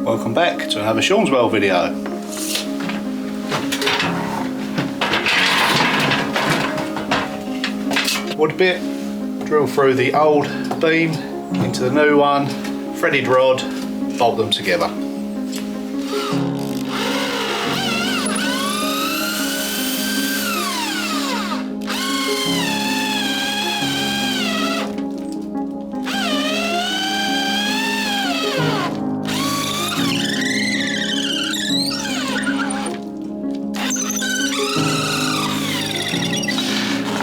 Welcome back to another Sean's Well video. Wood bit, drill through the old beam into the new one, threaded rod, bolt them together.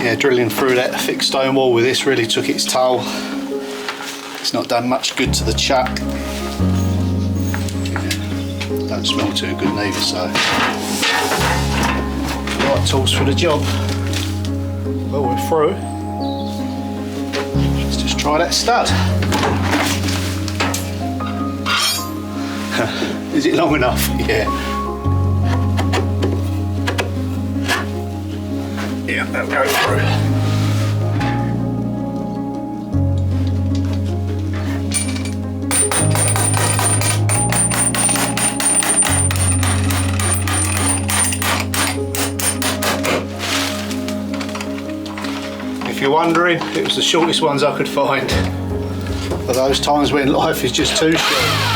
Yeah, drilling through that thick stone wall with this really took its toll. It's not done much good to the chuck. Yeah, don't smell too good neither, so right tools for the job. Well, we're through. Let's just try that stud. Is it long enough? Yeah. Yeah, that'll go through. If you're wondering, it was the shortest ones I could find for those times when life is just too short.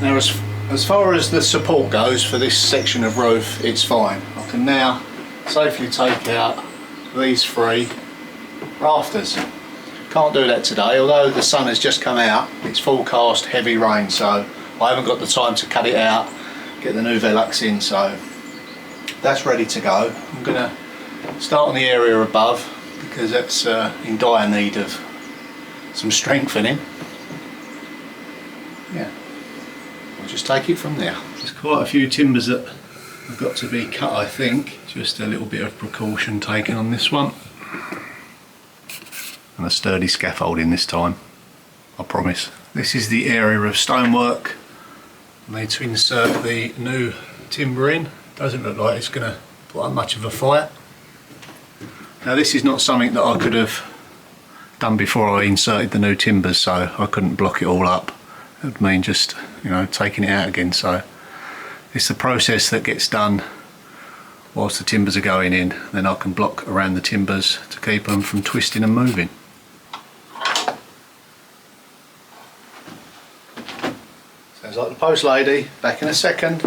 Now as far as the support goes for this section of roof, it's fine. I can now safely take out these three rafters. Can't do that today, although the sun has just come out. It's forecast heavy rain, so I haven't got the time to cut it out, get the new Velux in, so that's ready to go. I'm going to start on the area above because that's in dire need of some strengthening. Yeah. Just take it from there. There's quite a few timbers that have got to be cut, I think. Just a little bit of precaution taken on this one. And a sturdy scaffolding this time, I promise. This is the area of stonework. I need to insert the new timber in. Doesn't look like it's going to put up much of a fight. Now this is not something that I could have done before I inserted the new timbers, so I couldn't block it all up. It would mean just, you know, taking it out again, so it's the process that gets done whilst the timbers are going in. Then I can block around the timbers to keep them from twisting and moving. Sounds like the post lady. Back in a second.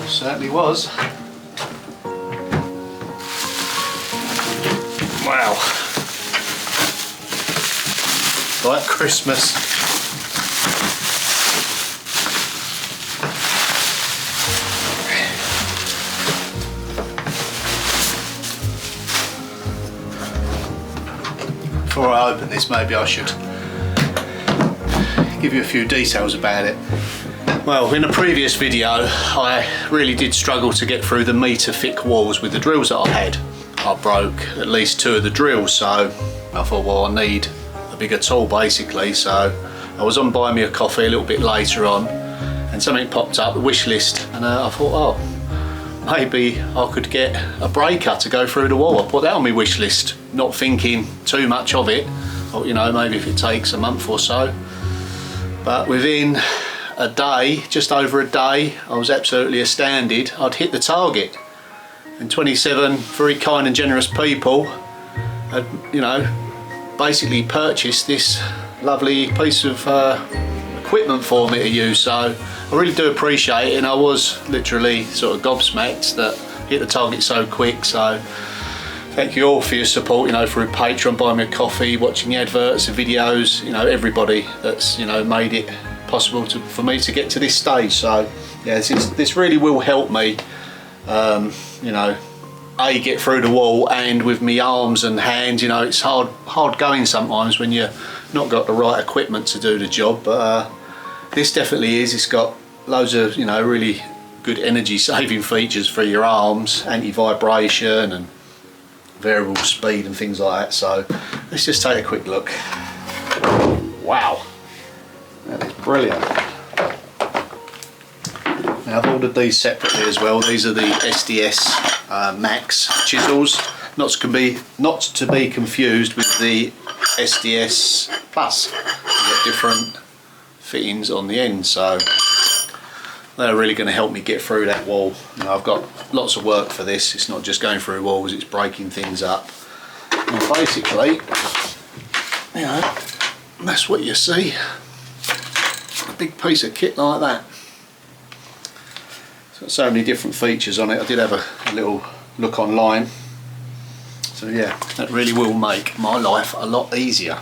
Certainly was. Wow, like Christmas. Before I open this, maybe I should give you a few details about it. Well, in a previous video, I really did struggle to get through the metre thick walls with the drills that I had. I broke at least 2 of the drills, so I thought, well, I need a bigger tool basically. So I was on Buy Me a Coffee a little bit later on and something popped up, the wish list, and I thought, oh, maybe I could get a breaker to go through the wall. I put that on my wish list, not thinking too much of it. Thought, you know, maybe if it takes a month or so. But within a day, just over a day, I was absolutely astounded. I'd hit the target. And 27 very kind and generous people had, you know, basically purchased this lovely piece of equipment for me to use. So I really do appreciate it, and I was literally sort of gobsmacked that hit the target so quick. So thank you all for your support, you know, through Patreon, Buy Me a Coffee, watching the adverts, the videos, you know, everybody that's, you know, made it possible for me to get to this stage. So yeah, this really will help me. You know, get through the wall, and with me arms and hands, you know, it's hard going sometimes when you're not got the right equipment to do the job, but this definitely is. It's got loads of, you know, really good energy saving features for your arms, anti-vibration and variable speed and things like that. So let's just take a quick look. Wow, that is brilliant. Now I've ordered these separately as well. These are the SDS Max chisels, not to be confused with the SDS Plus. You've got different fittings on the end, so they're really going to help me get through that wall. You know, I've got lots of work for this. It's not just going through walls, it's breaking things up. And basically, you know, that's what you see. A big piece of kit like that. It's got so many different features on it. I did have a little look online. So yeah, that really will make my life a lot easier.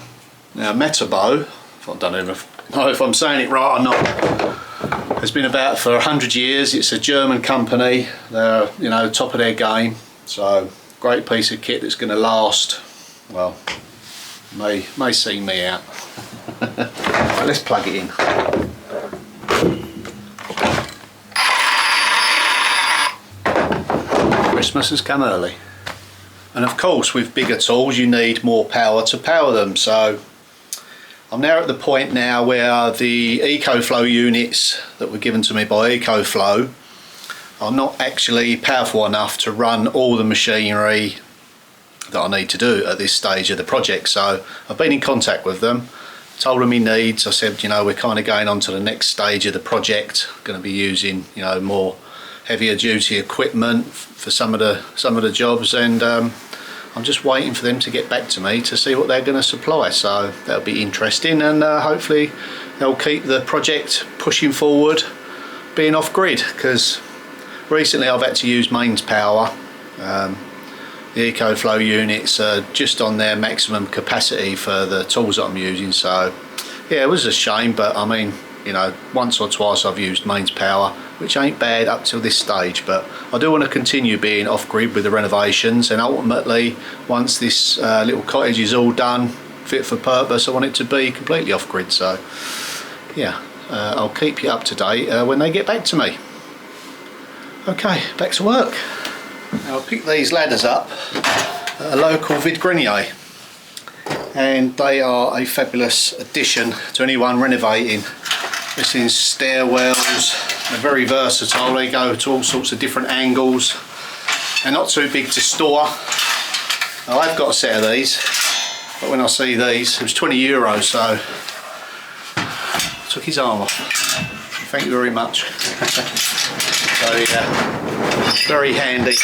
Now Metabo, I don't even know if I'm saying it right or not, has been about for 100 years. It's a German company. They're, you know, top of their game. So great piece of kit that's going to last. Well, may see me out. Right, let's plug it in. Christmas has come early. And of course, with bigger tools, you need more power to power them. So I'm now at the point now where the EcoFlow units that were given to me by EcoFlow are not actually powerful enough to run all the machinery that I need to do at this stage of the project. So I've been in contact with them, told them my needs. I said, you know, we're kind of going on to the next stage of the project, going to be using, you know, more heavier duty equipment for some of the jobs, and I'm just waiting for them to get back to me to see what they're going to supply. So that'll be interesting, and hopefully they'll keep the project pushing forward, being off grid, because recently I've had to use mains power. The EcoFlow units are just on their maximum capacity for the tools that I'm using. So yeah, it was a shame, but I mean, you know, once or twice I've used mains power, which ain't bad up till this stage, but I do want to continue being off grid with the renovations, and ultimately once this little cottage is all done, fit for purpose, I want it to be completely off grid. So yeah, I'll keep you up to date when they get back to me. Okay, back to work. Now I picked these ladders up at a local vide grenier, and they are a fabulous addition to anyone renovating. This is stairwells, they're very versatile, they go to all sorts of different angles. They're not too big to store. Now, I've got a set of these, but when I see these, it was €20, so I took his arm off. Thank you very much. So yeah, very handy,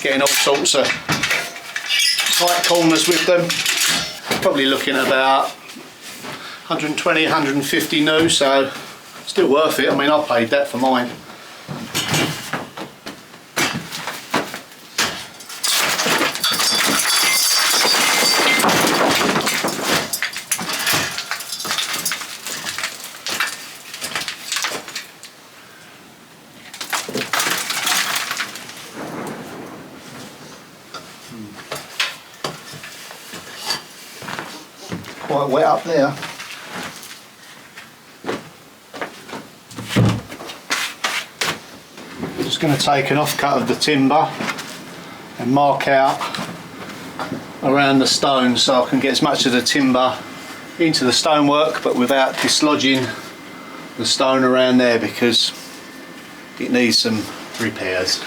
getting all sorts of tight corners with them. Probably looking at about 120, 150 new, so still worth it. I mean, I paid that for mine. Quite wet up there. Just going to take an offcut of the timber and mark out around the stone so I can get as much of the timber into the stonework, but without dislodging the stone around there, because it needs some repairs.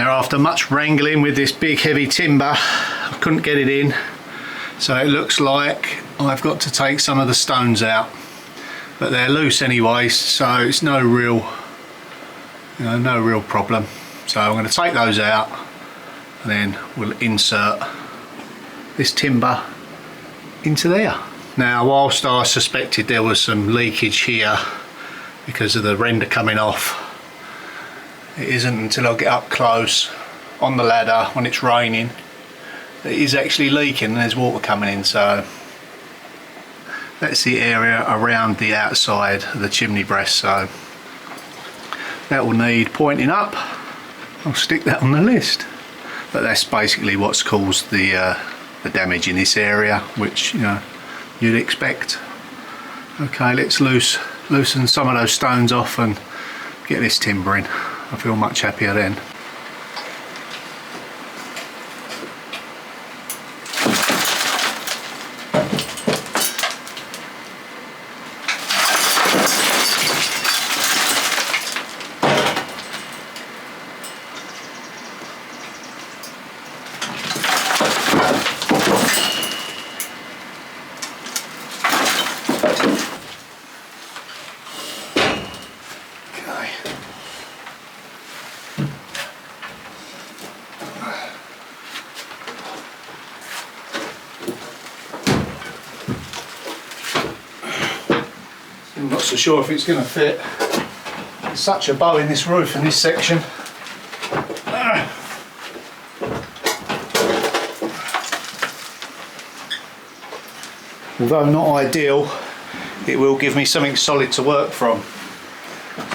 Now, after much wrangling with this big heavy timber, I couldn't get it in, so it looks like I've got to take some of the stones out, but they're loose anyway, so it's no real problem. So I'm going to take those out and then we'll insert this timber into there. Now, whilst I suspected there was some leakage here because of the render coming off, it isn't until I get up close on the ladder when it's raining that it is actually leaking and there's water coming in. So that's the area around the outside of the chimney breast, so that will need pointing up. I'll stick that on the list, but that's basically what's caused the damage in this area, which you'd expect. Okay, let's loosen some of those stones off and get this timber in. I feel much happier then. I'm not so sure if it's going to fit. There's such a bow in this roof in this section. Although not ideal, it will give me something solid to work from.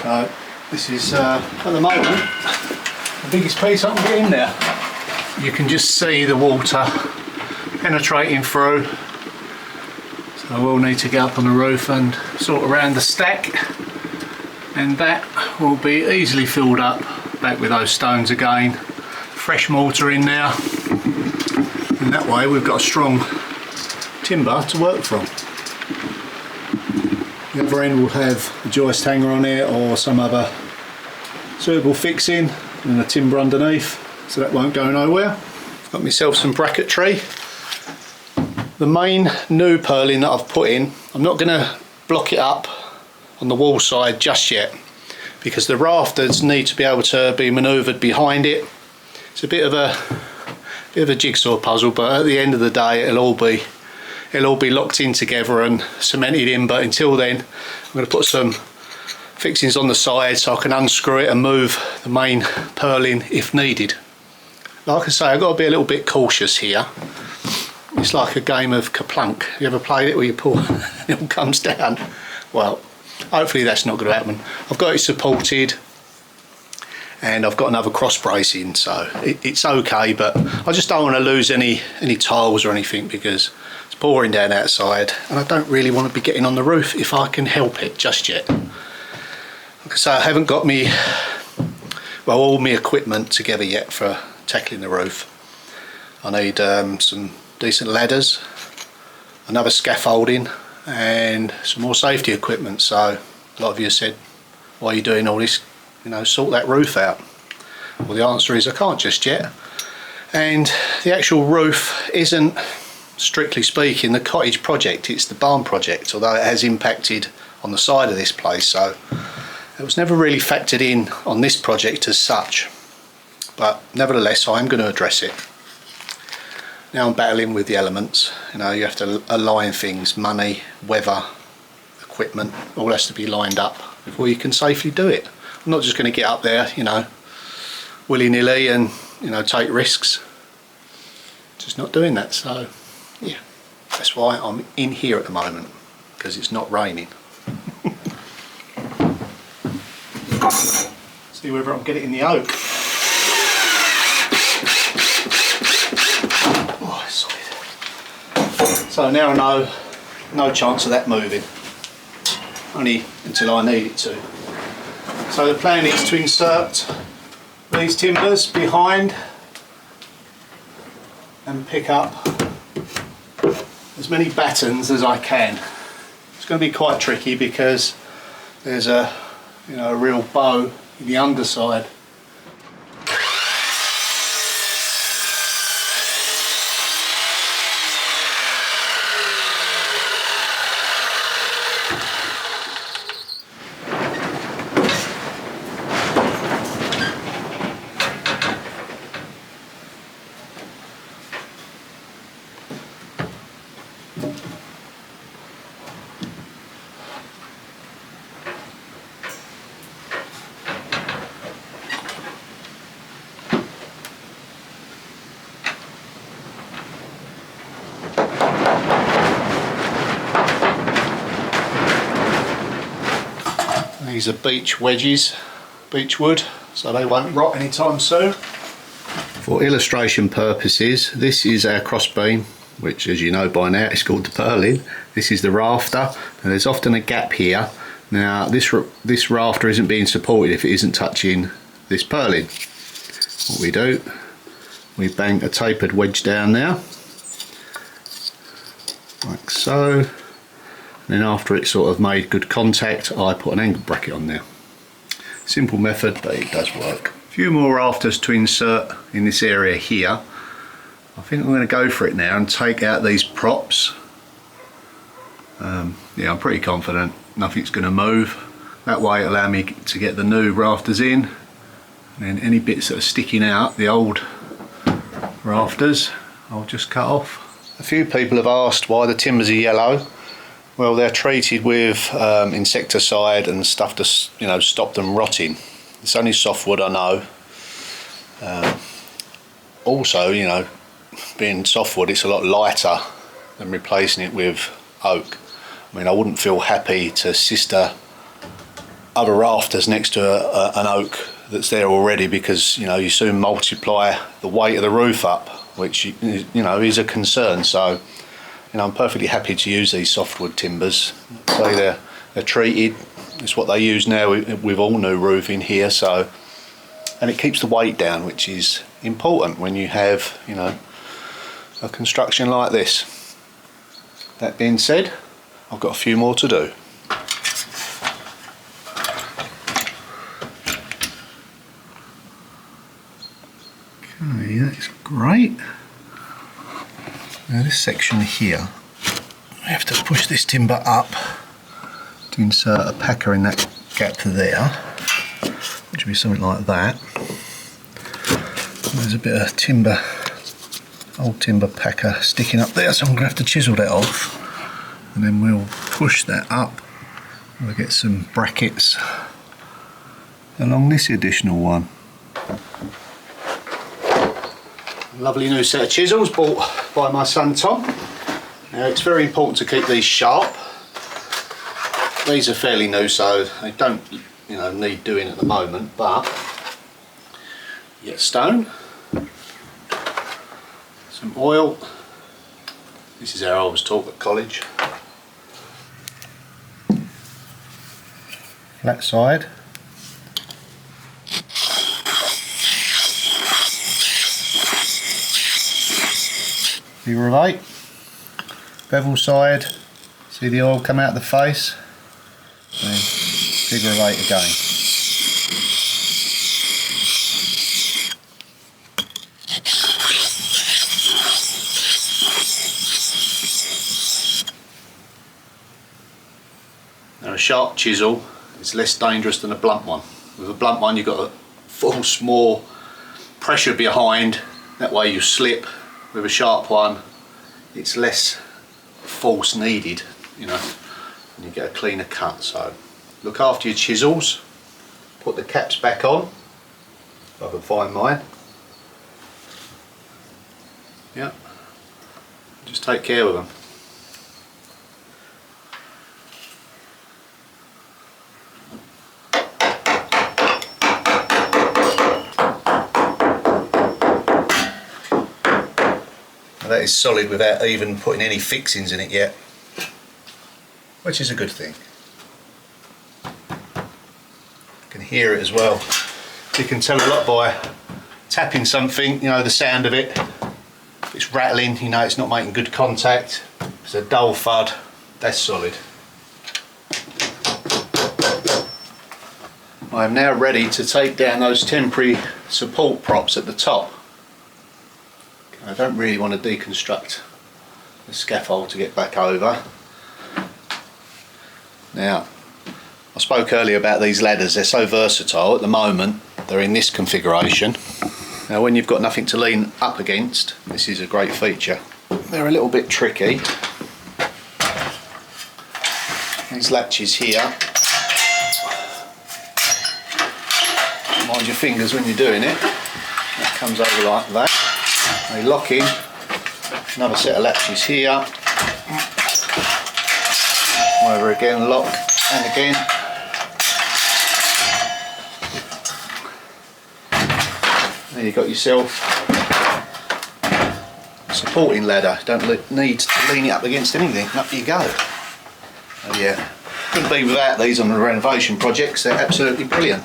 So this is at the moment the biggest piece I can get in there. You can just see the water penetrating through. So I will need to get up on the roof and sort around the stack, and that will be easily filled up back with those stones again. Fresh mortar in there, and that way we've got a strong timber to work from. The other end will have a joist hanger on it or some other suitable fixing and a timber underneath, so that won't go nowhere. Got myself some bracketry. The main new purlin that I've put in, I'm not going to block it up on the wall side just yet, because the rafters need to be able to be manoeuvred behind it. It's a bit of a jigsaw puzzle, but at the end of the day it'll all be locked in together and cemented in. But until then, I'm going to put some fixings on the side so I can unscrew it and move the main purlin if needed. Like I say, I've got to be a little bit cautious here. It's like a game of Kaplunk. You ever played it where you pull and it all comes down? Well, hopefully that's not going to happen. I've got it supported and I've got another cross brace in, so it's okay, but I just don't want to lose any tiles or anything because it's pouring down outside and I don't really want to be getting on the roof if I can help it just yet. Like I say, I haven't got all my equipment together yet for tackling the roof. I need some decent ladders, another scaffolding and some more safety equipment. So a lot of you said, why are you doing all this, sort that roof out. Well, the answer is I can't just yet, and the actual roof isn't, strictly speaking, the cottage project, it's the barn project, although it has impacted on the side of this place, so it was never really factored in on this project as such, but nevertheless I'm going to address it. Now I'm battling with the elements. You have to align things, money, weather, equipment, all has to be lined up before you can safely do it. I'm not just going to get up there, willy-nilly and, take risks. Just not doing that, so yeah. That's why I'm in here at the moment, because it's not raining. See whether I can get it in the oak. So now I know no chance of that moving, only until I need it to. So the plan is to insert these timbers behind and pick up as many battens as I can. It's going to be quite tricky because there's a real bow in the underside. These are beech wedges, beech wood, so they won't rot anytime soon. For illustration purposes, this is our crossbeam, which, as you know by now, is called the purlin. This is the rafter, and there's often a gap here. Now this rafter isn't being supported if it isn't touching this purlin. What we do, we bang a tapered wedge down there, like so. And then after it's sort of made good contact, I put an angle bracket on there. Simple method, but it does work. A few more rafters to insert in this area here. I think I'm going to go for it now and take out these props. Yeah, I'm pretty confident nothing's going to move. That way it'll allow me to get the new rafters in, and then any bits that are sticking out, the old rafters, I'll just cut off. A few people have asked why the timbers are yellow. Well, they're treated with insecticide and stuff to, you know, stop them rotting. It's only softwood, I know. Also, you know, being softwood, it's a lot lighter than replacing it with oak. I mean, I wouldn't feel happy to sister other rafters next to an oak that's there already, because, you know, you soon multiply the weight of the roof up, which, you know, is a concern. So, you know, I'm perfectly happy to use these softwood timbers. Say they're treated. It's what they use now with all new roofing here. So, and it keeps the weight down, which is important when you have, you know, a construction like this. That being said, I've got a few more to do. Okay, that's great. Now this section here, I have to push this timber up to insert a packer in that gap there, which would be something like that. There's a bit of timber, old timber packer sticking up there, so I'm going to have to chisel that off, and then we'll push that up. We'll get some brackets along this additional one. Lovely new set of chisels bought by my son Tom. Now, it's very important to keep these sharp. These are fairly new, so they don't, you know, need doing at the moment, but you get stone, some oil. This is how I was taught at college. Flat side. Figure of 8. Bevel side. See the oil come out the face. Then figure of 8 again. Now, a sharp chisel is less dangerous than a blunt one. With a blunt one, you've got to force more pressure behind, that way you slip. With a sharp one, it's less force needed, you know, and you get a cleaner cut. So look after your chisels, put the caps back on, if I can find mine. Yeah, just take care of them. That is solid without even putting any fixings in it yet, which is a good thing. You can hear it as well. You can tell a lot by tapping something, you know, the sound of it. If it's rattling, you know it's not making good contact. If it's a dull thud, that's solid. I am now ready to take down those temporary support props at the top. I don't really want to deconstruct the scaffold to get back over. Now, I spoke earlier about these ladders. They're so versatile. At the moment, they're in this configuration. Now, when you've got nothing to lean up against, this is a great feature. They're a little bit tricky. These latches here. Mind your fingers when you're doing it. That comes over like that. They lock in. Another set of latches here. Over again, lock, and again. There you got yourself a supporting ladder. Don't need to lean it up against anything. Up you go. Oh yeah, couldn't be without these on the renovation projects. They're absolutely brilliant.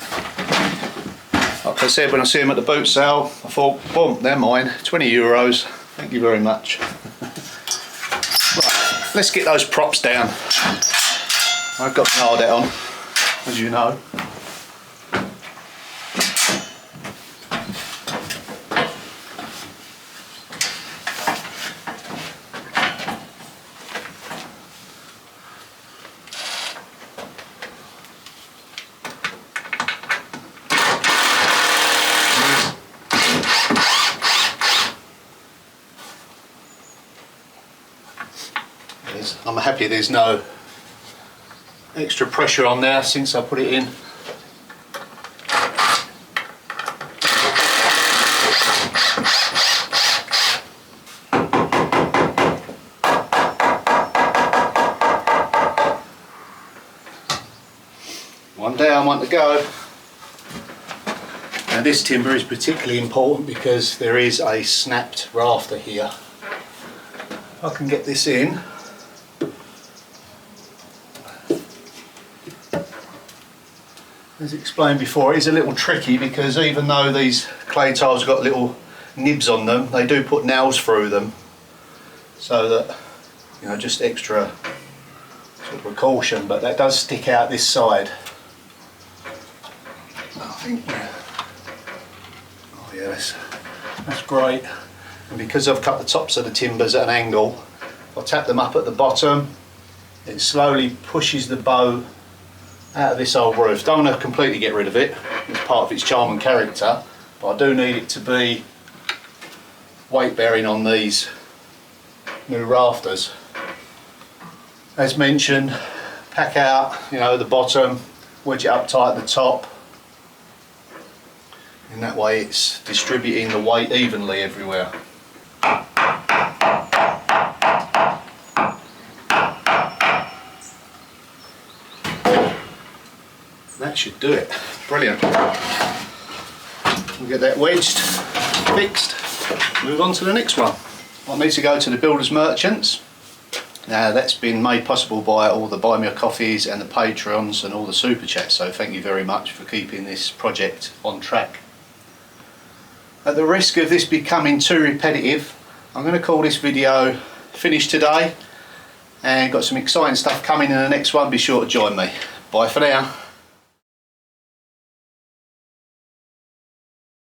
Like I said, when I see them at the boot sale, I thought, boom, they're mine. €20. Thank you very much. Right, let's get those props down. I've got my hard hat on, as you know. I'm happy there's no extra pressure on there since I put it in. One down, one to go. Now this timber is particularly important because there is a snapped rafter here. If I can get this in. As explained before, it is a little tricky because even though these clay tiles have got little nibs on them, they do put nails through them, so that, you know, just extra sort of precaution, but that does stick out this side. I think, oh yeah, that's great. And because I've cut the tops of the timbers at an angle, if I tap them up at the bottom, it slowly pushes the bow out of this old roof. Don't want to completely get rid of it, it's part of its charm and character, but I do need it to be weight bearing on these new rafters. As mentioned, pack out, you know, the bottom, wedge it up tight at the top, and that way it's distributing the weight evenly everywhere. That should do it. Brilliant. We'll get that wedged, fixed, move on to the next one. I need to go to the builders merchants. Now that's been made possible by all the buy me a coffees and the Patreons and all the super chats, so thank you very much for keeping this project on track. At the risk of this becoming too repetitive, I'm going to call this video finished today, and got some exciting stuff coming in the next one. Be sure to join me. Bye for now.